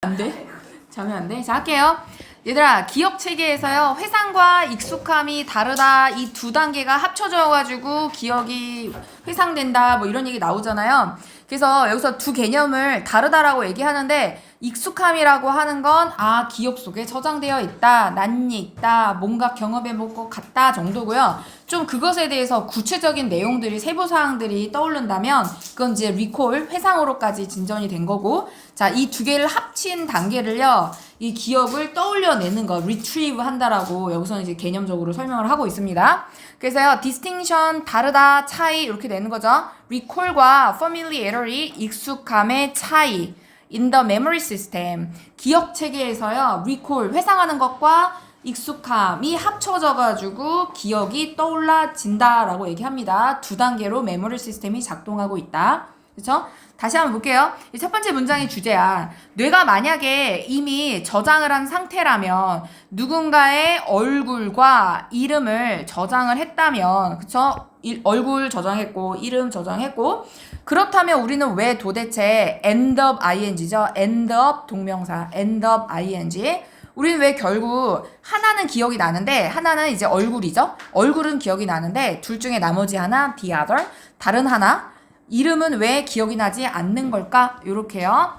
안 돼? 자면 안 돼? 자, 할게요. 얘들아, 기억 체계에서요, 회상과 익숙함이 다르다. 이 두 단계가 합쳐져가지고 기억이 회상된다. 뭐 이런 얘기 나오잖아요. 그래서 여기서 두 개념을 다르다라고 얘기하는데, 익숙함이라고 하는 건, 기억 속에 저장되어 있다, 난이 있다, 뭔가 경험해볼 것 같다 정도고요. 좀 그것에 대해서 구체적인 내용들이, 세부사항들이 떠오른다면, 그건 이제 리콜, 회상으로까지 진전이 된 거고, 자, 이 두 개를 합친 단계를요, 이 기억을 떠올려내는 거, retrieve 한다라고 여기서는 이제 개념적으로 설명을 하고 있습니다. 그래서요, distinction, 다르다, 차이, 이렇게 되는 거죠. recall과 familiarity, 익숙함의 차이. in the memory system. 기억 체계에서요, recall, 회상하는 것과 익숙함이 합쳐져가지고 기억이 떠올라진다라고 얘기합니다. 두 단계로 메모리 시스템이 작동하고 있다. 그쵸? 다시 한번 볼게요. 이 첫 번째 문장의 주제야. 뇌가 만약에 이미 저장을 한 상태라면 누군가의 얼굴과 이름을 저장을 했다면, 그쵸? 얼굴 저장했고 이름 저장했고, 그렇다면 우리는 왜 도대체 end up ing죠? end up 동명사, end up ing. 우리는 왜 결국 하나는 기억이 나는데 하나는 이제 얼굴이죠? 얼굴은 기억이 나는데 둘 중에 나머지 하나, the other, 다른 하나, 이름은 왜 기억이 나지 않는 걸까? 요렇게요.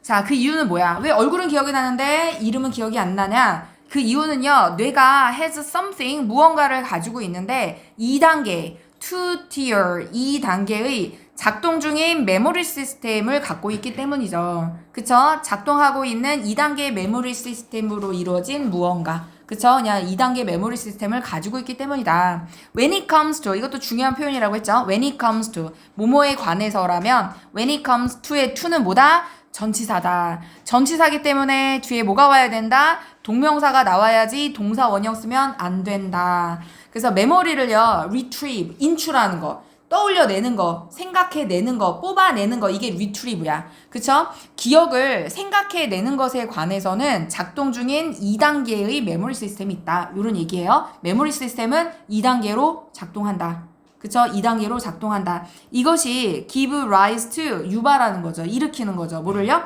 자, 그 이유는 뭐야? 왜 얼굴은 기억이 나는데 이름은 기억이 안 나냐? 그 이유는요, 뇌가 has something, 무언가를 가지고 있는데 2단계, 2tier, 2단계의 작동 중인 메모리 시스템을 갖고 있기 때문이죠. 그쵸? 작동하고 있는 2단계 메모리 시스템으로 이루어진 무언가. 그쵸? 그냥 2단계 메모리 시스템을 가지고 있기 때문이다. When it comes to, 이것도 중요한 표현이라고 했죠? When it comes to, 뭐뭐에 관해서라면 when it comes to의 to는 뭐다? 전치사다. 전치사기 때문에 뒤에 뭐가 와야 된다? 동명사가 나와야지 동사 원형 쓰면 안 된다. 그래서 메모리를요, retrieve, 인출하는 거, 떠올려내는 거, 생각해내는 거, 뽑아내는 거, 이게 retrieve야. 그쵸? 기억을 생각해내는 것에 관해서는 작동 중인 2단계의 메모리 시스템이 있다. 이런 얘기예요. 메모리 시스템은 2단계로 작동한다. 그쵸? 2단계로 작동한다. 이것이 give rise to, 유발하는 거죠. 일으키는 거죠. 뭐를요?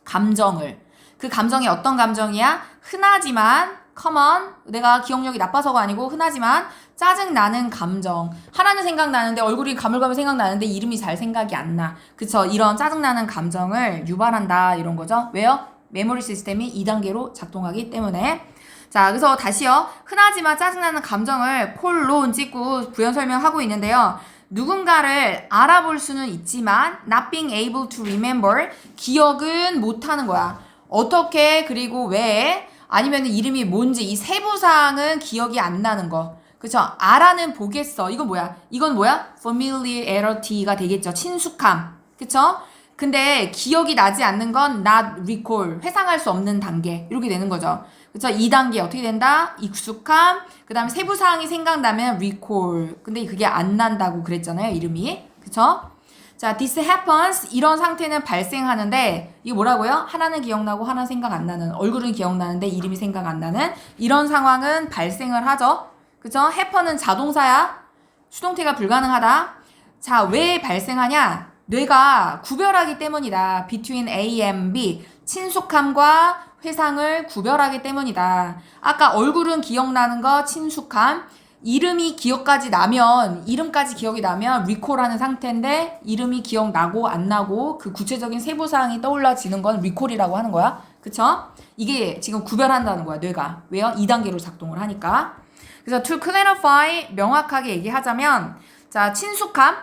감정을. 그 감정이 어떤 감정이야? 흔하지만 common, 내가 기억력이 나빠서가 아니고 흔하지만 짜증나는 감정. 하나는 생각나는데 얼굴이 가물가물 생각나는데 이름이 잘 생각이 안 나. 그쵸? 이런 짜증나는 감정을 유발한다. 이런 거죠. 왜요? 메모리 시스템이 2단계로 작동하기 때문에. 자, 그래서 다시요. 흔하지만 짜증나는 감정을 콜론 찍고 부연 설명하고 있는데요. 누군가를 알아볼 수는 있지만 not being able to remember, 기억은 못하는 거야. 어떻게, 그리고 왜, 아니면 이름이 뭔지, 이 세부사항은 기억이 안 나는 거. 그쵸? 알아는 보겠어. 이건 뭐야? 이건 뭐야? familiarity가 되겠죠. 친숙함. 그쵸? 근데 기억이 나지 않는 건 not recall, 회상할 수 없는 단계. 이렇게 되는 거죠. 그쵸? 2단계 어떻게 된다? 익숙함. 그 다음에 세부사항이 생각나면 recall. 근데 그게 안 난다고 그랬잖아요. 이름이. 그쵸? 자, this happens, 이런 상태는 발생하는데, 이게 뭐라고요? 하나는 기억나고 하나는 생각 안 나는, 얼굴은 기억나는데 이름이 생각 안 나는 이런 상황은 발생을 하죠. 그쵸? happen은 자동사야. 수동태가 불가능하다. 자, 왜 발생하냐? 뇌가 구별하기 때문이다. between A and B, 친숙함과 회상을 구별하기 때문이다. 아까 얼굴은 기억나는 거 친숙함, 이름이 기억까지 나면, 이름까지 기억이 나면 리콜하는 상태인데 이름이 기억나고 안 나고 그 구체적인 세부사항이 떠올라지는 건 리콜이라고 하는 거야. 그쵸? 이게 지금 구별한다는 거야, 뇌가. 왜요? 2단계로 작동을 하니까. 그래서 to clarify, 명확하게 얘기하자면, 자, 친숙함.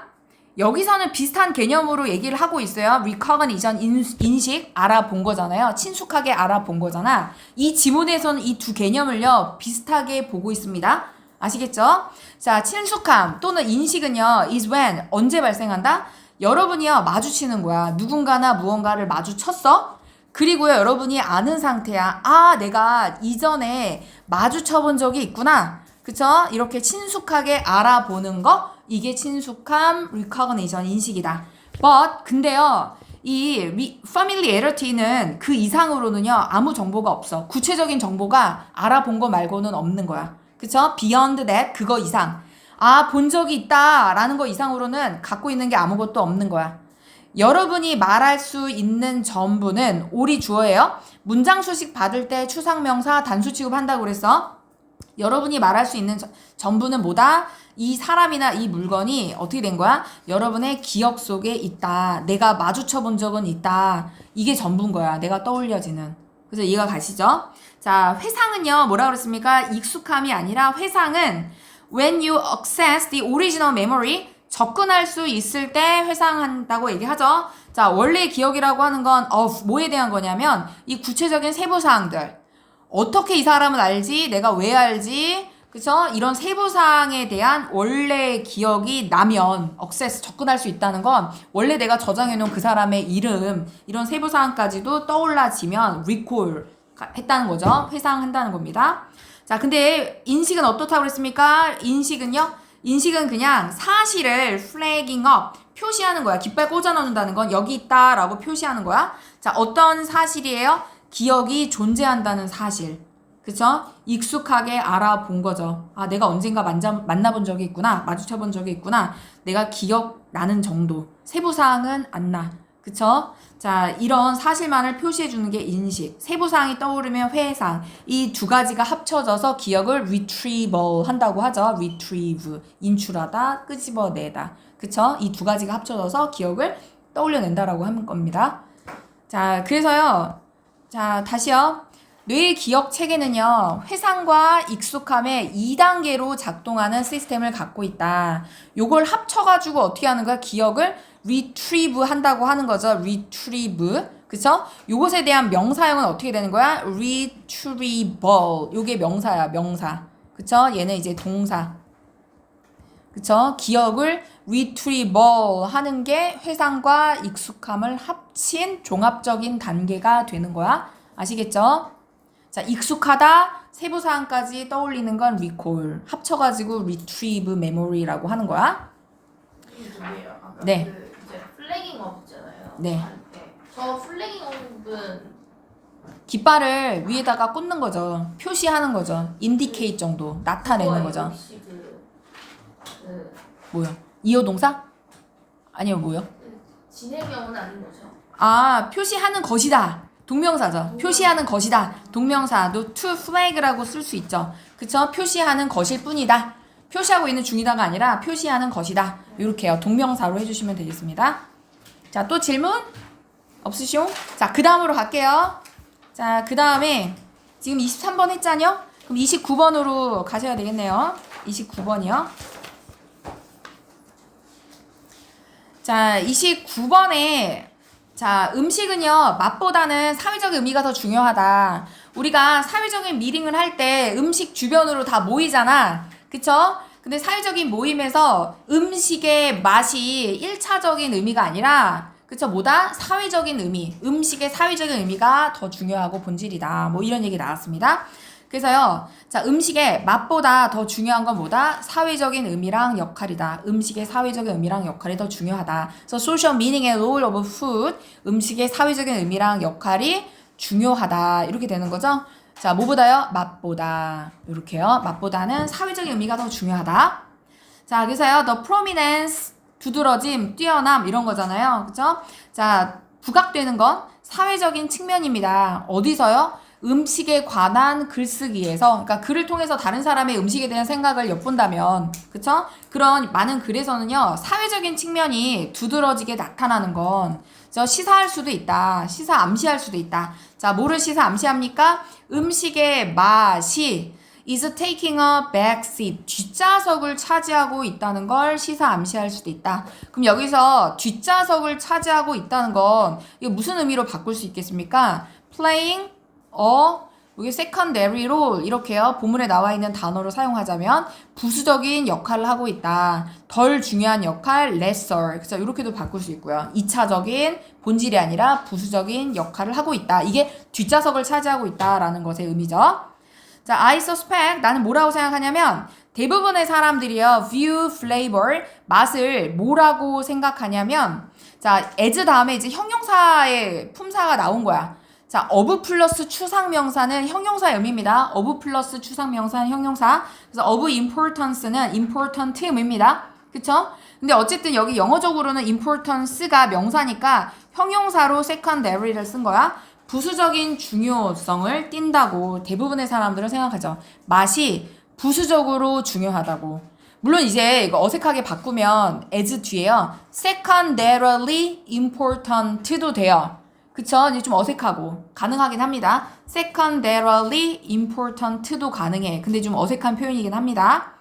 여기서는 비슷한 개념으로 얘기를 하고 있어요. recognition, 인식, 알아본 거잖아요. 친숙하게 알아본 거잖아. 이 지문에서는 이 두 개념을요, 비슷하게 보고 있습니다. 아시겠죠? 자, 친숙함 또는 인식은요, is when, 언제 발생한다? 여러분이요, 마주치는 거야. 누군가나 무언가를 마주쳤어? 그리고요, 여러분이 아는 상태야. 내가 이전에 마주쳐본 적이 있구나. 그쵸? 이렇게 친숙하게 알아보는 거, 이게 친숙함, recognition, 인식이다. 근데요, 이 familiarity는 그 이상으로는요, 아무 정보가 없어. 구체적인 정보가 알아본 거 말고는 없는 거야. 그쵸? beyond that, 그거 이상. 본 적이 있다 라는 거 이상으로는 갖고 있는 게 아무것도 없는 거야. 여러분이 말할 수 있는 전부는 올이 주어예요. 문장 수식 받을 때 추상명사 단수 취급한다고 그랬어. 여러분이 말할 수 있는 전부는 뭐다? 이 사람이나 이 물건이 어떻게 된 거야? 여러분의 기억 속에 있다. 내가 마주쳐 본 적은 있다. 이게 전부인 거야. 내가 떠올려지는. 그래서 이해가 가시죠? 자, 회상은요. 뭐라 그랬습니까? 익숙함이 아니라 회상은 when you access the original memory, 접근할 수 있을 때 회상한다고 얘기하죠. 자, 원래 기억이라고 하는 건 뭐에 대한 거냐면 이 구체적인 세부사항들. 어떻게 이 사람은 알지? 내가 왜 알지? 그쵸? 이런 세부사항에 대한 원래 기억이 나면 access, 접근할 수 있다는 건 원래 내가 저장해놓은 그 사람의 이름, 이런 세부사항까지도 떠올라지면 recall 했다는 거죠. 회상한다는 겁니다. 자, 근데 인식은 어떻다고 그랬습니까? 인식은 그냥 사실을 flagging up, 표시하는 거야. 깃발 꽂아 넣는다는 건 여기 있다 라고 표시하는 거야. 자, 어떤 사실이에요? 기억이 존재한다는 사실. 그쵸? 익숙하게 알아본 거죠. 아, 내가 언젠가 만나본 적이 있구나. 마주쳐본 적이 있구나. 내가 기억나는 정도. 세부사항은 안 나. 그쵸? 자, 이런 사실만을 표시해주는 게 인식. 세부사항이 떠오르면 회상. 이 두 가지가 합쳐져서 기억을 retrieval 한다고 하죠. retrieve. 인출하다, 끄집어내다. 그쵸? 이 두 가지가 합쳐져서 기억을 떠올려낸다라고 하는 겁니다. 자, 그래서요. 자, 다시요. 뇌의 기억 체계는요, 회상과 익숙함의 2단계로 작동하는 시스템을 갖고 있다. 요걸 합쳐가지고 어떻게 하는 거야? 기억을 retrieve 한다고 하는 거죠. retrieve. 그쵸? 요것에 대한 명사형은 어떻게 되는 거야? retrieval. 요게 명사야, 명사. 그쵸? 얘는 이제 동사. 그쵸? 기억을 retrieval 하는 게 회상과 익숙함을 합친 종합적인 단계가 되는 거야. 아시겠죠? 자, 익숙하다, 세부사항까지 떠올리는 건 recall. 합쳐가지고 retrieve memory라고 하는 거야. 네. 이제 플래깅 업잖아요. 네. 저 플래깅 업은 깃발을 위에다가 꽂는 거죠. 표시하는 거죠. indicate 정도. 나타내는 거죠. 혹시 뭐요? 이어동사? 아니요, 뭐요? 진행형은 아닌 거죠? 아, 표시하는 것이다. 동명사죠. 표시하는 것이다. 동명사도 to flag라고 쓸 수 있죠. 그쵸? 표시하는 것일 뿐이다. 표시하고 있는 중이다가 아니라 표시하는 것이다. 이렇게요. 동명사로 해주시면 되겠습니다. 자, 또 질문? 없으시오? 자, 그 다음으로 갈게요. 자, 그 다음에 지금 23번 했잖요? 그럼 29번으로 가셔야 되겠네요. 29번이요. 자, 29번에 자, 음식은요, 맛보다는 사회적 의미가 더 중요하다. 우리가 사회적인 미팅을 할 때 음식 주변으로 다 모이잖아. 그쵸? 근데 사회적인 모임에서 음식의 맛이 1차적인 의미가 아니라, 그쵸? 뭐다? 사회적인 의미. 음식의 사회적인 의미가 더 중요하고 본질이다. 뭐 이런 얘기 나왔습니다. 그래서요, 자, 음식의 맛보다 더 중요한 건 뭐다? 사회적인 의미랑 역할이다. 음식의 사회적인 의미랑 역할이 더 중요하다. 그래서 social meaning and role of food, 음식의 사회적인 의미랑 역할이 중요하다. 이렇게 되는 거죠. 자, 뭐보다요? 맛보다. 이렇게요. 맛보다는 사회적인 의미가 더 중요하다. 자, 그래서요, the prominence, 두드러짐, 뛰어남 이런 거잖아요. 그죠? 자, 부각되는 건 사회적인 측면입니다. 어디서요? 음식에 관한 글쓰기에서, 그러니까 글을 통해서 다른 사람의 음식에 대한 생각을 엿본다면, 그쵸? 그런 많은 글에서는요, 사회적인 측면이 두드러지게 나타나는 건, 시사할 수도 있다. 시사 암시할 수도 있다. 자, 뭐를 시사 암시합니까? 음식의 맛이 is taking a back seat. 뒷좌석을 차지하고 있다는 걸 시사 암시할 수도 있다. 그럼 여기서 뒷좌석을 차지하고 있다는 건, 이게 무슨 의미로 바꿀 수 있겠습니까? playing 이게 secondary role 이렇게요. 본문에 나와 있는 단어로 사용하자면 부수적인 역할을 하고 있다. 덜 중요한 역할 lesser. 그래서 이렇게도 바꿀 수 있고요. 2차적인 본질이 아니라 부수적인 역할을 하고 있다. 이게 뒷좌석을 차지하고 있다라는 것의 의미죠. 자, I suspect 나는 뭐라고 생각하냐면 대부분의 사람들이요. view flavor 맛을 뭐라고 생각하냐면 자, as 다음에 이제 형용사의 품사가 나온 거야. 자, of 플러스 추상명사는 형용사의 의미입니다. of 플러스 추상명사는 형용사. 그래서 of importance는 important 의미입니다. 그쵸? 근데 어쨌든 여기 영어적으로는 importance가 명사니까 형용사로 secondary를 쓴 거야. 부수적인 중요성을 띈다고 대부분의 사람들은 생각하죠. 맛이 부수적으로 중요하다고. 물론 이제 이거 어색하게 바꾸면 as 뒤에요. secondarily important도 돼요. 그쵸? 이제 좀 어색하고 가능하긴 합니다. secondarily important도 가능해. 근데 좀 어색한 표현이긴 합니다.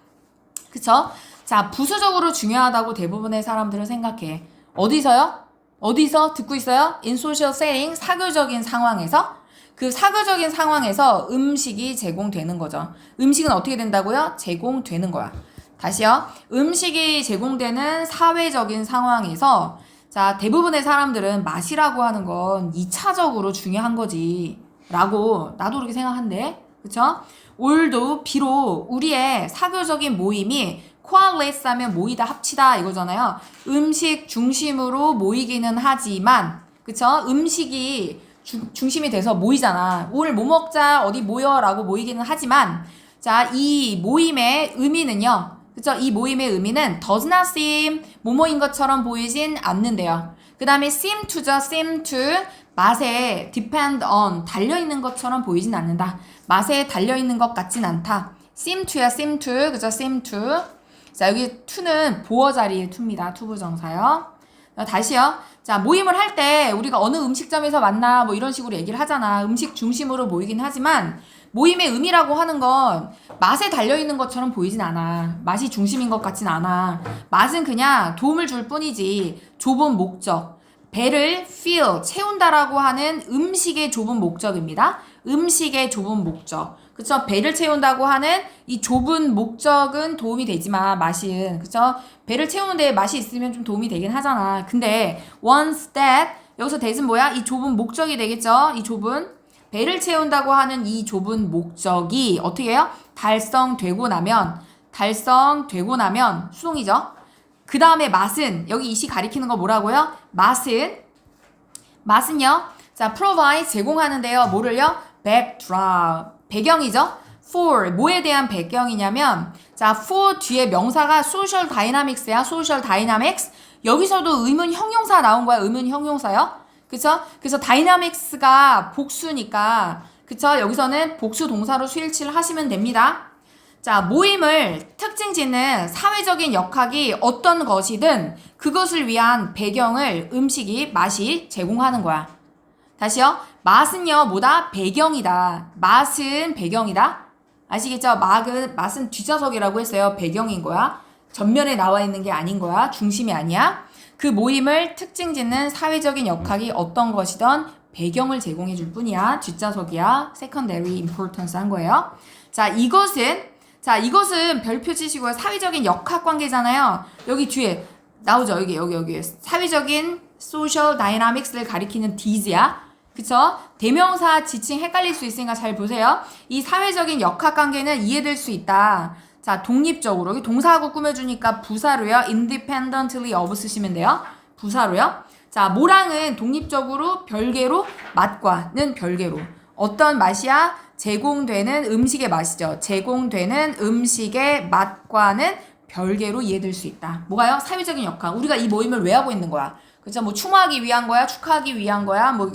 그쵸? 자, 부수적으로 중요하다고 대부분의 사람들은 생각해. 어디서요? 어디서 듣고 있어요? In social setting, 사교적인 상황에서. 그 사교적인 상황에서 음식이 제공되는 거죠. 음식은 어떻게 된다고요? 제공되는 거야. 다시요. 음식이 제공되는 사회적인 상황에서 자, 대부분의 사람들은 맛이라고 하는 건 2차적으로 중요한 거지. 라고 나도 그렇게 생각한대. 그쵸? 올도 비록 우리의 사교적인 모임이 코알레스 하면 모이다 합치다 이거잖아요. 음식 중심으로 모이기는 하지만 그쵸? 음식이 중심이 돼서 모이잖아. 오늘 뭐 먹자 어디 모여 라고 모이기는 하지만 자, 이 모임의 의미는요. 그쵸? 이 모임의 의미는 does not seem 뭐뭐인 것처럼 보이진 않는데요. 그 다음에 seem to죠. seem to 맛에 depend on 달려있는 것처럼 보이진 않는다. 맛에 달려있는 것 같진 않다. seem to야 seem to 그죠? seem to 자 여기 to는 보어 자리의 to입니다. 투부정사요. 다시요. 자 모임을 할 때 우리가 어느 음식점에서 만나 뭐 이런 식으로 얘기를 하잖아. 음식 중심으로 모이긴 하지만 모임의 의미라고 하는 건 맛에 달려있는 것처럼 보이진 않아. 맛이 중심인 것 같진 않아. 맛은 그냥 도움을 줄 뿐이지 좁은 목적 배를 fill 채운다라고 하는 음식의 좁은 목적입니다. 음식의 좁은 목적 그쵸? 배를 채운다고 하는 이 좁은 목적은 도움이 되지만 맛은 그쵸? 배를 채우는데 맛이 있으면 좀 도움이 되긴 하잖아. 근데 once that 여기서 that은 뭐야? 이 좁은 목적이 되겠죠? 이 좁은 배를 채운다고 하는 이 좁은 목적이 어떻게 해요? 달성되고 나면 수동이죠. 그 다음에 맛은 여기 이 시 가리키는 거 뭐라고요? 맛은요. 자 provide 제공하는데요. 뭐를요? backdrop 배경이죠. for 뭐에 대한 배경이냐면 자 for 뒤에 명사가 social dynamics야. social dynamics 여기서도 의문 형용사 나온 거야. 의문 형용사요. 그쵸? 그래서 dynamics가 복수니까 그쵸? 여기서는 복수 동사로 수일치를 하시면 됩니다. 자 모임을 특징 짓는 사회적인 역학이 어떤 것이든 그것을 위한 배경을 음식이 맛이 제공하는 거야. 다시요. 맛은요 뭐다? 배경이다. 맛은 배경이다. 아시겠죠? 맛은 뒷좌석이라고 했어요. 배경인 거야. 전면에 나와 있는 게 아닌 거야. 중심이 아니야. 그 모임을 특징 짓는 사회적인 역학이 어떤 것이든 배경을 제공해 줄 뿐이야. 뒷좌석이야. secondary importance 한 거예요. 자 이것은 별표 치시고요. 사회적인 역학 관계잖아요. 여기 뒤에 나오죠. 여기 사회적인 social dynamics를 가리키는 these야. 그쵸? 대명사 지칭 헷갈릴 수 있으니까 잘 보세요. 이 사회적인 역학 관계는 이해될 수 있다. 자, 독립적으로. 여기 동사하고 꾸며주니까 부사로요. independently of 쓰시면 돼요. 부사로요. 자, 뭐랑은 독립적으로 별개로 맛과는 별개로. 어떤 맛이야? 제공되는 음식의 맛이죠. 제공되는 음식의 맛과는 별개로 이해될 수 있다. 뭐가요? 사회적인 역학. 우리가 이 모임을 왜 하고 있는 거야? 그죠? 뭐 추모하기 위한 거야, 축하하기 위한 거야, 뭐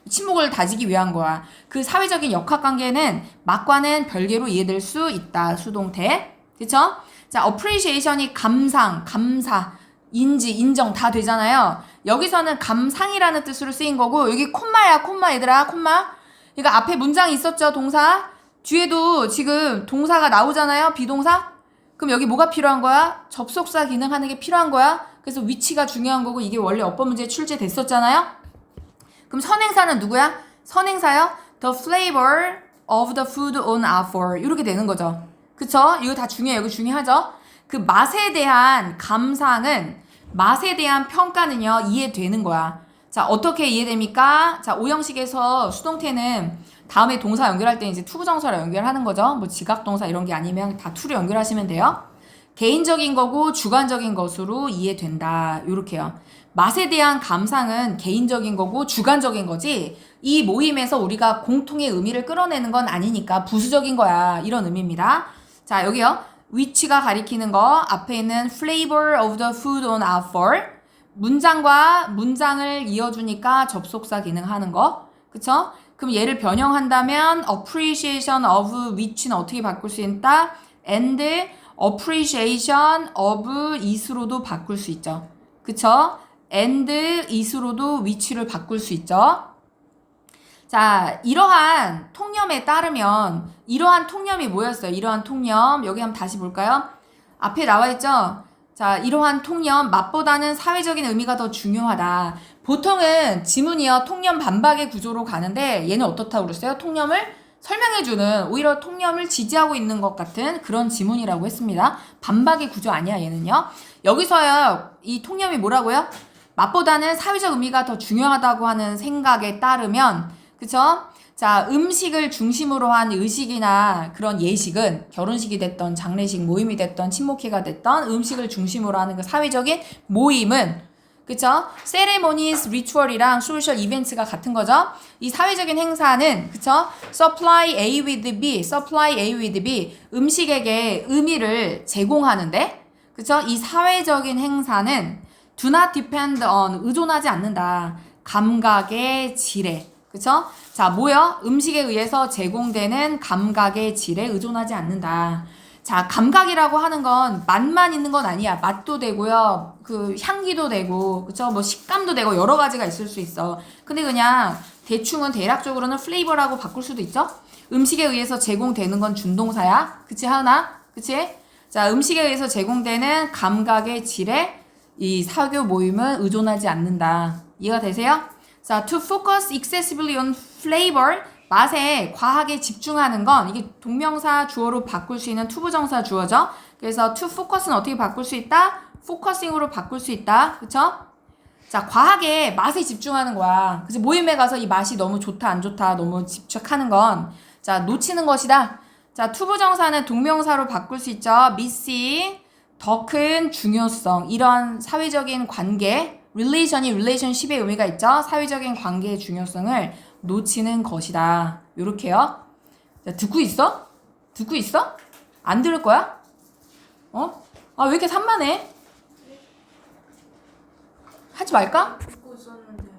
친목을 다지기 위한 거야. 그 사회적인 역학 관계는 맛과는 별개로 이해될 수 있다. 수동태. 그쵸? 자, appreciation이 감상, 감사, 인지, 인정 다 되잖아요. 여기서는 감상이라는 뜻으로 쓰인 거고 여기 콤마야, 콤마 얘들아, 콤마. 그러니까 앞에 문장이 있었죠, 동사. 뒤에도 지금 동사가 나오잖아요, 비동사. 그럼 여기 뭐가 필요한 거야? 접속사 기능하는 게 필요한 거야. 그래서 위치가 중요한 거고 이게 원래 어법 문제에 출제됐었잖아요. 그럼 선행사는 누구야? 선행사요? The flavor of the food on offer 이렇게 되는 거죠. 그쵸? 이거 다 중요해요. 이거 중요하죠? 그 맛에 대한 감상은 맛에 대한 평가는요 이해되는 거야. 자 어떻게 이해됩니까? 자 오형식에서 수동태는 다음에 동사 연결할 때 이제 투부정사로 연결하는 거죠. 뭐 지각동사 이런 게 아니면 다 투로 연결하시면 돼요. 개인적인 거고 주관적인 것으로 이해된다. 요렇게요. 맛에 대한 감상은 개인적인 거고 주관적인 거지 이 모임에서 우리가 공통의 의미를 끌어내는 건 아니니까 부수적인 거야. 이런 의미입니다. 자 여기요. which가 가리키는 거, 앞에 있는 flavor of the food on offer. 문장과 문장을 이어주니까 접속사 기능하는 거. 그쵸? 그럼 얘를 변형한다면 appreciation of which는 어떻게 바꿀 수 있다? and appreciation of is로도 바꿀 수 있죠. 그쵸? and is로도 which를 바꿀 수 있죠. 자, 이러한 통념에 따르면 이러한 통념이 뭐였어요? 이러한 통념 여기 한번 다시 볼까요? 앞에 나와 있죠? 자, 이러한 통념 맛보다는 사회적인 의미가 더 중요하다. 보통은 지문이요 통념 반박의 구조로 가는데 얘는 어떻다고 그랬어요? 통념을 설명해주는 오히려 통념을 지지하고 있는 것 같은 그런 지문이라고 했습니다. 반박의 구조 아니야 얘는요. 여기서요 이 통념이 뭐라고요? 맛보다는 사회적 의미가 더 중요하다고 하는 생각에 따르면 그쵸? 자, 음식을 중심으로 한 의식이나 그런 예식은 결혼식이 됐던 장례식 모임이 됐던 친목회가 됐던 음식을 중심으로 하는 그 사회적인 모임은 그쵸? ceremonies, ritual이랑 social events가 같은 거죠. 이 사회적인 행사는 그쵸? supply A with B, supply A with B 음식에게 의미를 제공하는데 그쵸? 이 사회적인 행사는 do not depend on 의존하지 않는다. 감각의 질에 그쵸? 자, 뭐요? 음식에 의해서 제공되는 감각의 질에 의존하지 않는다. 자, 감각이라고 하는 건 맛만 있는 건 아니야. 맛도 되고요. 그 향기도 되고, 그쵸? 뭐 식감도 되고 여러 가지가 있을 수 있어. 근데 그냥 대충은 대략적으로는 플레이버라고 바꿀 수도 있죠? 음식에 의해서 제공되는 건 준동사야. 그치, 하나? 그치? 자, 음식에 의해서 제공되는 감각의 질에 이 사교 모임은 의존하지 않는다. 이해가 되세요? 자, to focus excessively on flavor 맛에 과하게 집중하는 건 이게 동명사 주어로 바꿀 수 있는 투부정사 주어죠. 그래서 to focus는 어떻게 바꿀 수 있다? focusing으로 바꿀 수 있다. 그쵸? 자, 과하게 맛에 집중하는 거야. 그래서 모임에 가서 이 맛이 너무 좋다 안 좋다 너무 집착하는 건 자, 놓치는 것이다. 자, 투부정사는 동명사로 바꿀 수 있죠. missing 더 큰 중요성 이런 사회적인 관계 relationship의 의미가 있죠. 사회적인 관계의 중요성을 놓치는 것이다. 요렇게요. 자, 듣고 있어? 듣고 있어? 안 들을 거야? 어? 아, 왜 이렇게 산만해? 하지 말까? 듣고 있었는데.